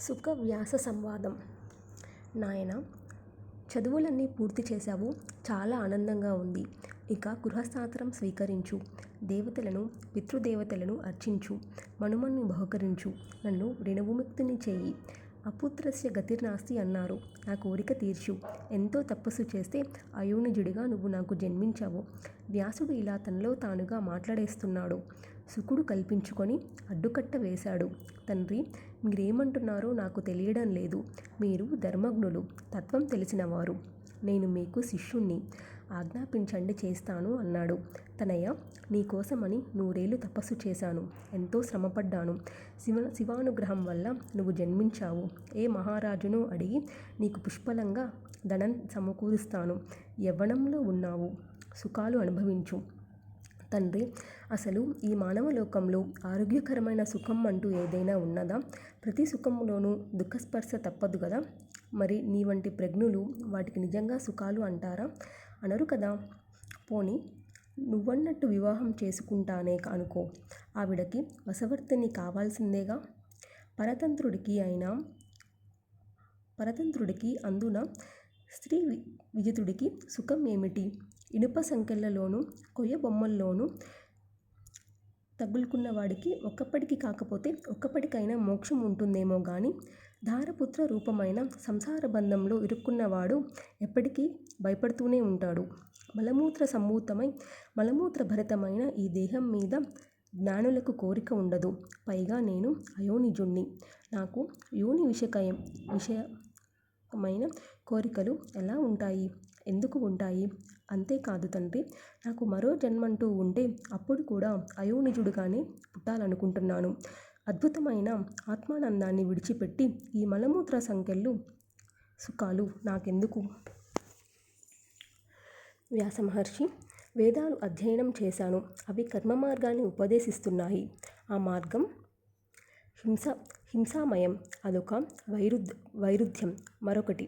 సుఖ వ్యాస సంవాదం. నాయనా, చదువులన్నీ పూర్తి చేశావు. చాలా ఆనందంగా ఉంది. ఇక గృహస్థాశ్రమం స్వీకరించు. దేవతలను, పితృదేవతలను అర్చించు. మనుమణ్ణి బహుకరించు. నన్ను ఋణవిముక్తుని చేయి. అపుత్రస్య గతిర్నాస్తి అన్నారు. నా కోరిక తీర్చు. ఎంతో తపస్సు చేస్తే అయోనిజుడిగా నువ్వు నాకు జన్మించావు. వ్యాసుడు ఇలా తనలో తానుగా మాట్లాడేస్తున్నాడు. శుకుడు కల్పించుకొని అడ్డుకట్ట వేశాడు. తండ్రి, మీరేమంటున్నారో నాకు తెలియడం లేదు. మీరు ధర్మజ్ఞులు, తత్వం తెలిసినవారు. నేను మీకు శిష్యుణ్ణి. ఆజ్ఞాపించండి, చేస్తాను అన్నాడు. తనయ, నీకోసమని 100 ఏళ్ళు తపస్సు చేశాను. ఎంతో శ్రమపడ్డాను. శివానుగ్రహం వల్ల నువ్వు జన్మించావు. ఏ మహారాజునో అడిగి నీకు పుష్కలంగా ధనం సమకూరుస్తాను. యవ్వనంలో ఉన్నావు. సుఖాలు అనుభవించు. తండ్రి, అసలు ఈ మానవలోకంలో ఆరోగ్యకరమైన సుఖం అంటూ ఏదైనా ఉన్నదా? ప్రతి సుఖంలోనూ దుఃఖస్పర్శ తప్పదు కదా. మరి నీ వంటి ప్రజ్ఞులు వాటికి నిజంగా సుఖాలు అంటారా? అనరు కదా. పోనీ నువ్వన్నట్టు వివాహం చేసుకుంటానే అనుకో. ఆవిడకి వశవర్తిని కావాల్సిందేగా. పరతంత్రుడికి అందున స్త్రీ విజితుడికి సుఖం ఏమిటి? ఇనుప సంకెళ్లలోనూ కొయ్య బొమ్మల్లోనూ తగులుకున్నవాడికి ఒక్కప్పటికి కాకపోతే ఒక్కప్పటికైనా మోక్షం ఉంటుందేమో గాని, ధారపుత్ర రూపమైన సంసార బంధంలో ఇరుక్కున్నవాడు ఎప్పటికీ భయపడుతూనే ఉంటాడు. మలమూత్ర భరితమైన ఈ దేహం మీద జ్ఞానులకు కోరిక ఉండదు. పైగా నేను అయోనిజుణ్ణి. నాకు యోని విషయమైన కోరికలు ఎలా ఉంటాయి? ఎందుకు ఉంటాయి? అంతేకాదు తండ్రి, నాకు మరో జన్మంటూ ఉంటే అప్పుడు కూడా అయోనిజుడుగానే పుట్టాలనుకుంటున్నాను. అద్భుతమైన ఆత్మానందాన్ని విడిచిపెట్టి ఈ మలమూత్ర సంకెళ్ళు సుఖాలు నాకెందుకు? వ్యాసమహర్షి, వేదాలు అధ్యయనం చేశాను. అవి కర్మ మార్గాన్ని ఉపదేశిస్తున్నాయి. ఆ మార్గం హింసామయం. అదొక వైరుధ్యం. మరొకటి,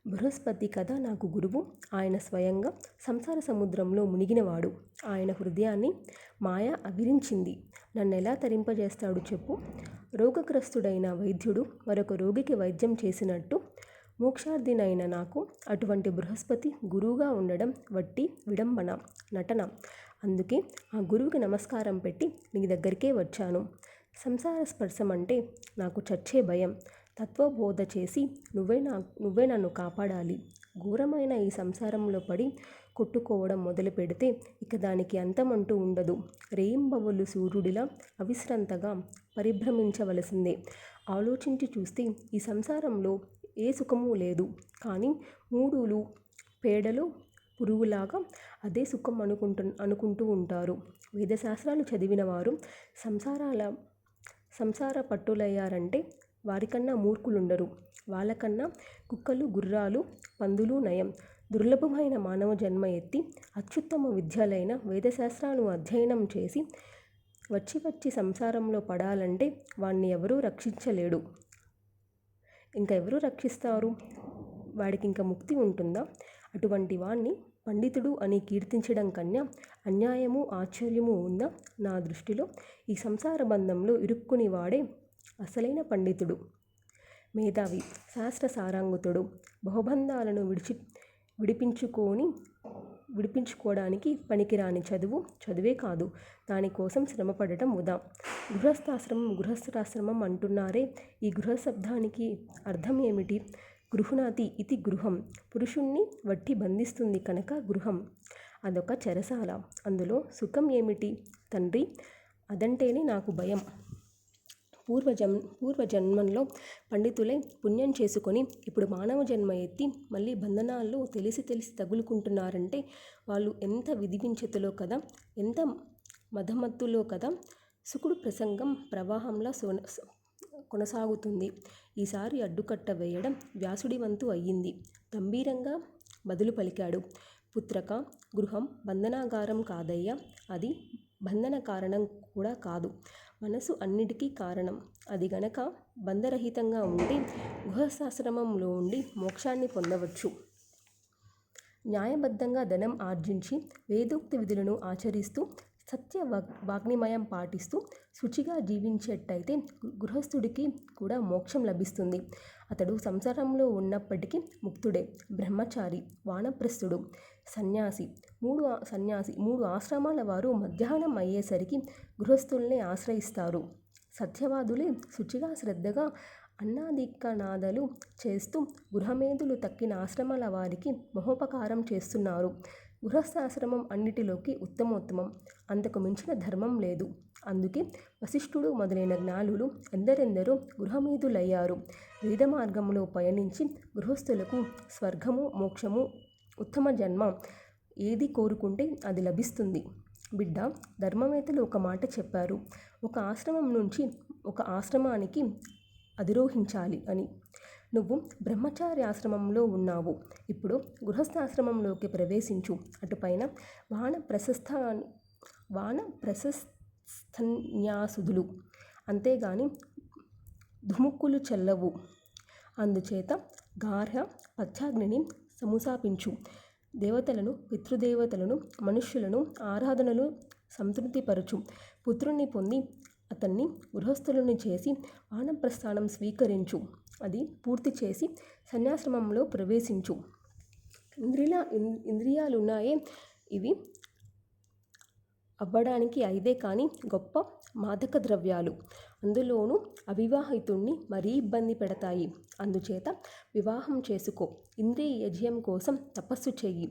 బృహస్పతి కదా నాకు గురువు. ఆయన స్వయంగా సంసార సముద్రంలో మునిగినవాడు. ఆయన హృదయాన్ని మాయ అవిరించింది. నన్నెలా తరింపజేస్తాడు చెప్పు? రోగగ్రస్తుడైన వైద్యుడు మరొక రోగికి వైద్యం చేసినట్టు మోక్షార్థినైన నాకు అటువంటి బృహస్పతి గురువుగా ఉండడం వట్టి విడంబన, నటన. అందుకే ఆ గురువుకి నమస్కారం పెట్టి నీ దగ్గరికే వచ్చాను. సంసార స్పర్శం అంటే నాకు చచ్చే భయం. తత్వబోధ చేసి నువ్వే నన్ను కాపాడాలి. ఘోరమైన ఈ సంసారంలో పడి కొట్టుకోవడం మొదలు పెడితే ఇక దానికి అంతమంటూ ఉండదు. రేయింబవళ్ళు సూర్యుడిలా అవిశ్రాంతంగా పరిభ్రమించవలసిందే. ఆలోచించి చూస్తే ఈ సంసారంలో ఏ సుఖమూ లేదు. కానీ మూఢులు పేడలో పురుగులాగా అదే సుఖం అనుకుంటూ ఉంటారు. వేదశాస్త్రాలు చదివిన వారు సంసార పట్టులయ్యారంటే వారికన్నా మూర్ఖులుండరు. వాళ్ళకన్నా కుక్కలు, గుర్రాలు, పందులు నయం. దుర్లభమైన మానవ జన్మ ఎత్తి అత్యుత్తమ విద్యలైన వేదశాస్త్రాలను అధ్యయనం చేసి వచ్చి సంసారంలో పడాలంటే వాణ్ణి ఎవరూ రక్షించలేడు. ఇంకెవరు రక్షిస్తారు? వాడికింక ముక్తి ఉంటుందా? అటువంటి వాణ్ణి పండితుడు అని కీర్తించడం కన్నా అన్యాయము, ఆశ్చర్యము ఉందా? నా దృష్టిలో ఈ సంసార బంధంలో ఇరుక్కుని వాడే అసలైన పండితుడు, మేధావి, శాస్త్ర సారంగతుడు. బహుబంధాలను విడిపించుకోవడానికి పనికిరాని చదువే కాదు. దానికోసం శ్రమపడటం వృధా. గృహస్థాశ్రమం అంటున్నారే, ఈ గృహ శబ్దానికి అర్థం ఏమిటి? గృహ్ణాతి ఇతి గృహం. పురుషుణ్ణి వట్టి బంధిస్తుంది కనుక గృహం. అదొక చెరసాల. అందులో సుఖం ఏమిటి? తండ్రి, అదంటేనే నాకు భయం. పూర్వజన్మంలో పండితులై పుణ్యం చేసుకొని ఇప్పుడు మానవ జన్మ ఎత్తి మళ్ళీ బంధనాల్లో తెలిసి తగులుకుంటున్నారంటే వాళ్ళు ఎంత విధివించతులో కదా, ఎంత మధమత్తులో కదా. శుకుడు ప్రసంగం ప్రవాహంలా కొనసాగుతుంది. ఈసారి అడ్డుకట్ట వేయడం వ్యాసుడి వంతు అయ్యింది. గంభీరంగా బదులు పలికాడు. పుత్రక, గృహం బంధనాగారం కాదయ్యా. అది బంధన కారణం కూడా కాదు. మనసు అన్నిటికీ కారణం. అది గనక బంధరహితంగా ఉంటే గృహస్థాశ్రమంలో ఉండి మోక్షాన్ని పొందవచ్చు. న్యాయబద్ధంగా ధనం ఆర్జించి వేదోక్త విధులను ఆచరిస్తూ వాగ్నిమయం పాటిస్తూ శుచిగా జీవించేటైతే గృహస్థుడికి కూడా మోక్షం లభిస్తుంది. అతడు సంసారంలో ఉన్నప్పటికీ ముక్తుడే. బ్రహ్మచారి, వానప్రస్థుడు, సన్యాసి, మూడు ఆశ్రమాల వారు మధ్యాహ్నం అయ్యేసరికి గృహస్థుల్ని ఆశ్రయిస్తారు. సత్యవాదులే శుచిగా శ్రద్ధగా అన్నాదిక్కనాదాలు చేస్తూ గృహమేధులు తక్కిన ఆశ్రమాల వారికి మహోపకారం చేస్తున్నారు. గృహస్థాశ్రమం అన్నిటిలోకి ఉత్తమోత్తమం. అంతకు మించిన ధర్మం లేదు. అందుకే వశిష్ఠుడు మొదలైన జ్ఞానులు ఎందరెందరో గృహమేధులయ్యారు. వేద మార్గంలో పయనించి గృహస్థులకు స్వర్గము, మోక్షము, ఉత్తమ జన్మ ఏది కోరుకుంటే అది లభిస్తుంది. బిడ్డ, ధర్మవేత్తలు ఒక మాట చెప్పారు. ఒక ఆశ్రమం నుంచి ఒక ఆశ్రమానికి అధిరోహించాలి అని. నువ్వు బ్రహ్మచారి ఆశ్రమంలో ఉన్నావు. ఇప్పుడు గృహస్థాశ్రమంలోకి ప్రవేశించు. అటుపైన వానప్రస్థన్యాసుదులు. అంతేగాని ధుముక్కులు చెల్లవు. అందుచేత గార్హ పత్యాగ్నిని సముసాపించు. దేవతలను, పితృదేవతలను, మనుష్యులను ఆరాధనలు సంతృప్తిపరచు. పుత్రుణ్ణి పొంది అతన్ని గృహస్థులను చేసి వానప్రస్థానం స్వీకరించు. అది పూర్తి చేసి సన్యాశ్రమంలో ప్రవేశించు. ఇంద్రియాలున్నాయే, ఇవి అవ్వడానికి 5 కానీ గొప్ప మాదక ద్రవ్యాలు. అందులోనూ అవివాహితుణ్ణి మరీ ఇబ్బంది పెడతాయి. అందుచేత వివాహం చేసుకో. ఇంద్రియ యజ్ఞం కోసం తపస్సు చెయ్యి.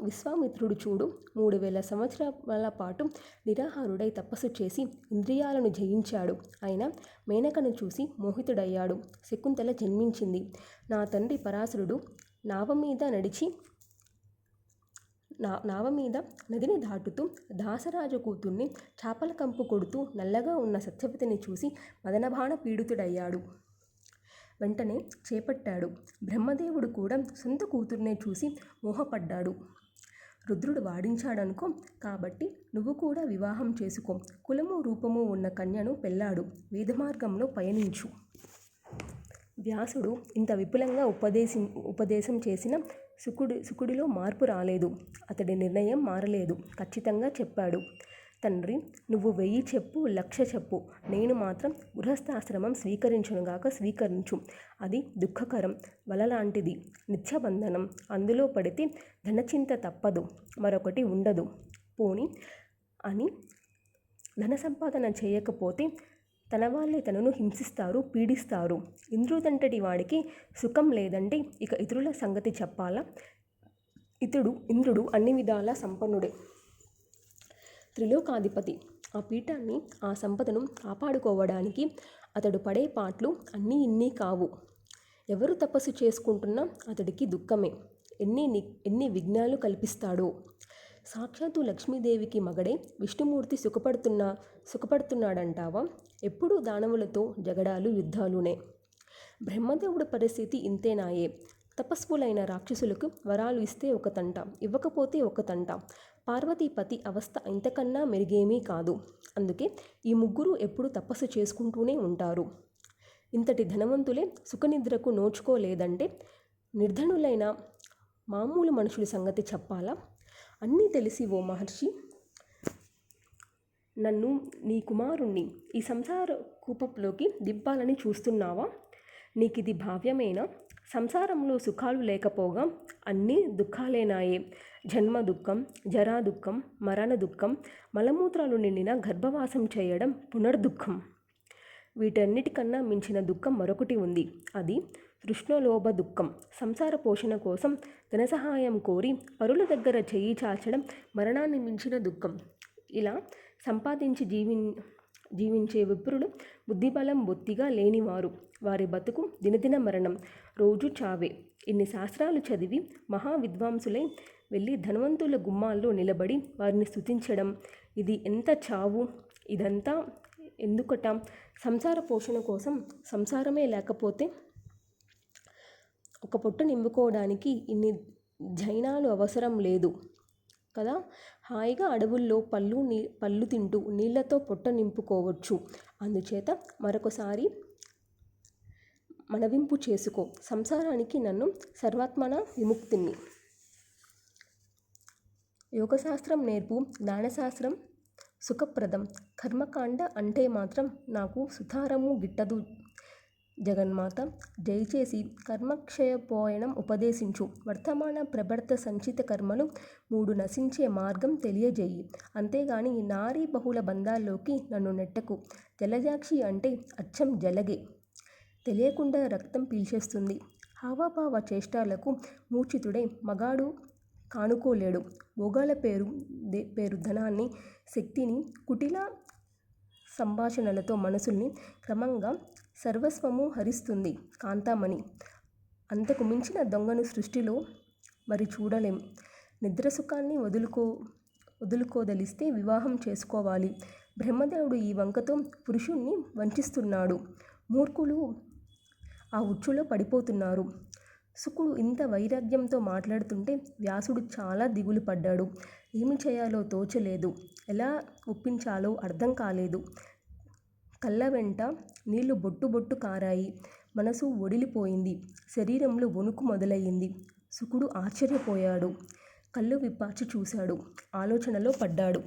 విశ్వామిత్రుడు చూడు, 3000 సంవత్సరాల పాటు నిరాహారుడై తపస్సు చేసి ఇంద్రియాలను జయించాడు. ఆయన మేనకను చూసి మోహితుడయ్యాడు. శకుంతల జన్మించింది. నా తండ్రి పరాశరుడు నావ మీద నదిని దాటుతూ దాసరాజు కూతుర్ని చాపల కంపు కొడుతూ నల్లగా ఉన్న సత్యవతిని చూసి మదనబాణ పీడితుడయ్యాడు. వెంటనే చేపట్టాడు. బ్రహ్మదేవుడు కూడా సొంత కూతుర్నే చూసి మోహపడ్డాడు. రుద్రుడు వాడించాడనుకో. కాబట్టి నువ్వు కూడా వివాహం చేసుకో. కులము రూపము ఉన్న కన్యను పెళ్ళాడు. వేదమార్గంలో పయనించు. వ్యాసుడు ఇంత విపులంగా ఉపదేశం చేసిన శుకుడిలో మార్పు రాలేదు. అతడి నిర్ణయం మారలేదు. ఖచ్చితంగా చెప్పాడు. తండ్రి, నువ్వు 1000 చెప్పు, 1,00,000 చెప్పు. నేను మాత్రం గృహస్థాశ్రమం స్వీకరించు. అది దుఃఖకరం, వలలాంటిది, నిత్యబంధనం. అందులో పడితే ధనచింత తప్పదు, మరొకటి ఉండదు. పోని అని ధన సంపాదన చేయకపోతే తన వాళ్ళే తనను హింసిస్తారు, పీడిస్తారు. ఇంద్రుడంతటి వాడికి సుఖం లేదంటే ఇక ఇతరుల సంగతి చెప్పాలా? ఇంద్రుడు అన్ని విధాలా సంపన్నుడే, త్రిలోకాధిపతి. ఆ పీఠాన్ని, ఆ సంపదను కాపాడుకోవడానికి అతడు పడే పాట్లు అన్నీ ఇన్ని కావు. ఎవరు తపస్సు చేసుకుంటున్నా అతడికి దుఃఖమే. ఎన్ని విఘ్నాలు కల్పిస్తాడో. సాక్షాత్తు లక్ష్మీదేవికి మగడే విష్ణుమూర్తి సుఖపడుతున్నాడంటావా? ఎప్పుడూ దానవులతో జగడాలు, యుద్ధాలునే. బ్రహ్మదేవుడి పరిస్థితి ఇంతేనాయే. తపస్వులైన రాక్షసులకు వరాలు ఇస్తే ఒక తంట, ఇవ్వకపోతే ఒక తంట. పార్వతీపతి అవస్థ ఇంతకన్నా మెరుగేమీ కాదు. అందుకే ఈ ముగ్గురు ఎప్పుడు తపస్సు చేసుకుంటూనే ఉంటారు. ఇంతటి ధనవంతులే సుఖనిద్రకు నోచుకోలేదంటే నిర్ధనులైన మామూలు మనుషుల సంగతి చెప్పాలా? అన్నీ తెలిసి ఓ మహర్షి, నన్ను, నీ కుమారుణ్ణి ఈ సంసార కూపంలోకి దింపాలని చూస్తున్నావా? నీకిది భావ్యమేనా? సంసారంలో సుఖాలు లేకపోగా అన్నీ దుఃఖాలేనాయే. జన్మ దుఃఖం, జరా దుఃఖం, మరణ దుఃఖం, మలమూత్రాలు నిండిన గర్భవాసం చేయడం పునర్దుఃఖం. వీటన్నిటికన్నా మించిన దుఃఖం మరొకటి ఉంది. అది తృష్ణలోభ దుఃఖం. సంసార పోషణ కోసం ధన సహాయం కోరి పరుల దగ్గర చెయ్యి చాచడం మరణాన్ని మించిన దుఃఖం. ఇలా సంపాదించి జీవించే విప్రులు బుద్ధిబలం బొత్తిగా లేనివారు. వారి బతుకు దినదిన మరణం, రోజు చావే. ఇన్ని శాస్త్రాలు చదివి మహా విద్వాంసులై వెళ్ళి ధనవంతుల గుమ్మాల్లో నిలబడి వారిని స్తుతించడం, ఇది ఎంత చావు! ఇదంతా ఎందుకట? సంసార పోషణ కోసం సంసారమే లేకపోతే ఒక పొట్ట నింపుకోవడానికి ఇన్ని జైనాలు అవసరం లేదు కదా. హాయిగా అడవుల్లో పళ్ళు తింటూ నీళ్లతో పొట్ట నింపుకోవచ్చు. అందుచేత మరొకసారి మనవింపు చేసుకో. సంసారానికి నన్ను సర్వాత్మన విముక్తిని. యోగశాస్త్రం నేర్పు, జ్ఞానశాస్త్రం సుఖప్రదం. కర్మకాండ అంటే మాత్రం నాకు సుతారము గిట్టదు. జగన్మాత దయచేసి కర్మక్షయపోయనం ఉపదేశించు. వర్తమాన ప్రభర్త సంచిత కర్మలు 3 నశించే మార్గం తెలియజేయి. అంతేగాని నారీ బహుళ బంధాల్లోకి నన్ను నెట్టకు. జలజాక్షి అంటే అచ్చం జలగే. తెలియకుండా రక్తం పీల్చేస్తుంది. హావభావ చేష్టాలకు మూర్ఛితుడై మగాడు కానుకోలేడు. భోగాల పేరు ధనాన్ని, శక్తిని, కుటిల సంభాషణలతో మనసుల్ని క్రమంగా సర్వస్వము హరిస్తుంది కాంతామణి. అంతకు మించిన దొంగను సృష్టిలో మరి చూడలేం. నిద్రసుఖాన్ని వదులుకోదలిస్తే వివాహం చేసుకోవాలి. బ్రహ్మదేవుడు ఈ వంకతో పురుషుణ్ణి వంచిస్తున్నాడు. మూర్ఖులు ఆ ఉచ్చులో పడిపోతున్నారు. శుకుడు ఇంత వైరాగ్యంతో మాట్లాడుతుంటే వ్యాసుడు చాలా దిగులు పడ్డాడు. ఏమి చేయాలో తోచలేదు. ఎలా ఒప్పించాలో అర్థం కాలేదు. కళ్ళ వెంట నీళ్లు బొట్టు బొట్టు కారాయి. మనసు ఒడిలిపోయింది. శరీరంలో వణుకు మొదలయ్యింది. శుకుడు ఆశ్చర్యపోయాడు. కళ్ళు విప్పార్చి చూశాడు. ఆలోచనలో పడ్డాడు.